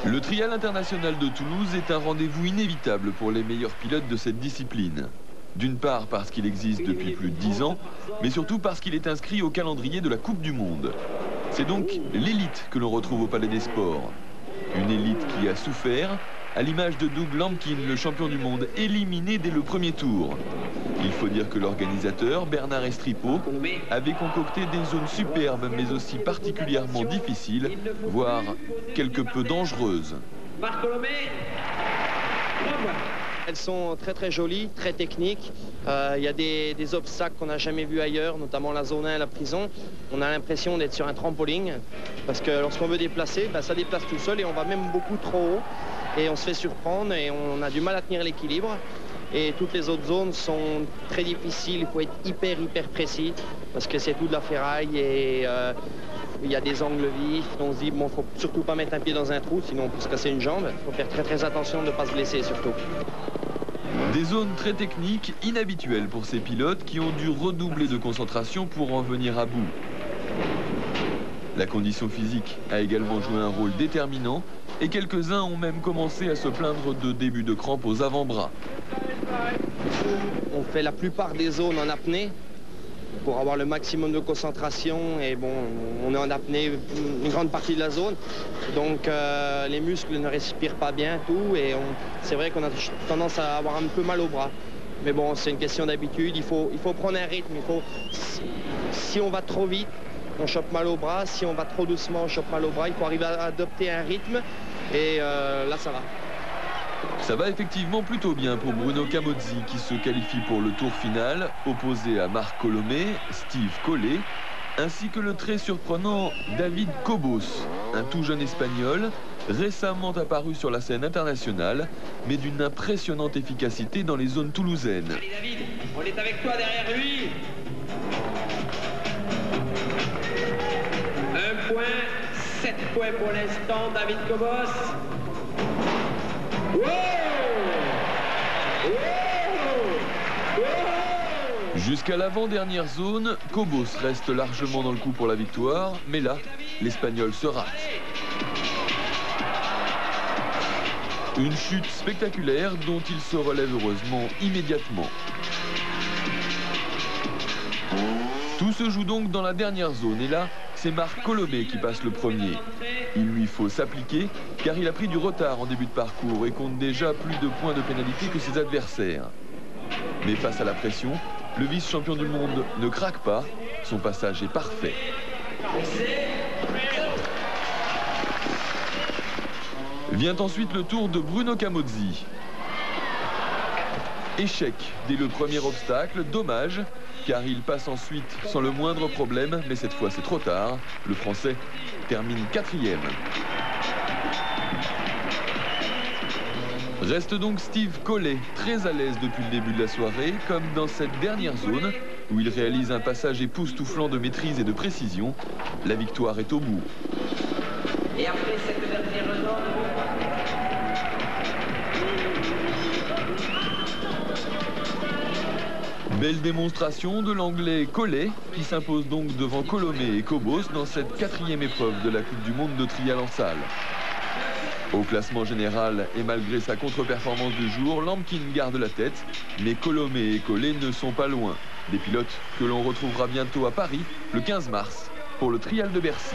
Le trial international de Toulouse est un rendez-vous inévitable pour les meilleurs pilotes de cette discipline. D'une part parce qu'il existe depuis plus de 10 ans, mais surtout parce qu'il est inscrit au calendrier de la Coupe du Monde. C'est donc l'élite que l'on retrouve au Palais des Sports. Une élite qui a souffert, à l'image de Doug Lampkin, le champion du monde, éliminé dès le premier tour. Il faut dire que l'organisateur, Bernard Estripeau, avait concocté des zones superbes, mais aussi particulièrement difficiles, voire quelque peu dangereuses. Elles sont très jolies, très techniques. Il y a des obstacles qu'on n'a jamais vus ailleurs, notamment la zone 1 et la prison. On a l'impression d'être sur un trampoline, parce que lorsqu'on veut déplacer, ça déplace tout seul et on va même beaucoup trop haut. Et on se fait surprendre et on a du mal à tenir l'équilibre. Et toutes les autres zones sont très difficiles, il faut être hyper précis, parce que c'est tout de la ferraille et il y a des angles vifs. On se dit, bon, faut surtout pas mettre un pied dans un trou, sinon on peut se casser une jambe. Il faut faire très attention de ne pas se blesser surtout. Des zones très techniques, inhabituelles pour ces pilotes qui ont dû redoubler de concentration pour en venir à bout. La condition physique a également joué un rôle déterminant et quelques-uns ont même commencé à se plaindre de débuts de crampes aux avant-bras. On fait la plupart des zones en apnée pour avoir le maximum de concentration et bon, on est en apnée une grande partie de la zone. Donc les muscles ne respirent pas bien, tout, et c'est vrai qu'on a tendance à avoir un peu mal au bras. Mais bon, c'est une question d'habitude, il faut prendre un rythme. Si on va trop vite, on chope mal au bras. Si on va trop doucement, on chope mal au bras. Il faut arriver à adopter un rythme et là, ça va. Ça va effectivement plutôt bien pour Bruno Camozzi qui se qualifie pour le tour final, opposé à Marc Colomé, Steve Collet, ainsi que le très surprenant David Cobos, un tout jeune Espagnol, récemment apparu sur la scène internationale, mais d'une impressionnante efficacité dans les zones toulousaines. Allez David, on est avec toi derrière lui. 1 point, 7 points pour l'instant, David Cobos. Jusqu'à l'avant-dernière zone, Cobos reste largement dans le coup pour la victoire, mais là, l'Espagnol se rate. Une chute spectaculaire dont il se relève heureusement immédiatement. Tout se joue donc dans la dernière zone et là, c'est Marc Colomé qui passe le premier. Il lui faut s'appliquer car il a pris du retard en début de parcours et compte déjà plus de points de pénalité que ses adversaires. Mais face à la pression, le vice-champion du monde ne craque pas, son passage est parfait. Vient ensuite le tour de Bruno Camozzi. Échec dès le premier obstacle, dommage, car il passe ensuite sans le moindre problème, mais cette fois c'est trop tard. Le Français termine 4e. Reste donc Steve Collet, très à l'aise depuis le début de la soirée, comme dans cette dernière zone, où il réalise un passage époustouflant de maîtrise et de précision. La victoire est au bout. Et après cette dernière zone, belle démonstration de l'anglais Collet, qui s'impose donc devant Colomé et Cobos dans cette 4e épreuve de la Coupe du Monde de trial en salle. Au classement général et malgré sa contre-performance du jour, Lampkin garde la tête, mais Colomé et Collet ne sont pas loin. Des pilotes que l'on retrouvera bientôt à Paris, le 15 mars, pour le trial de Bercy.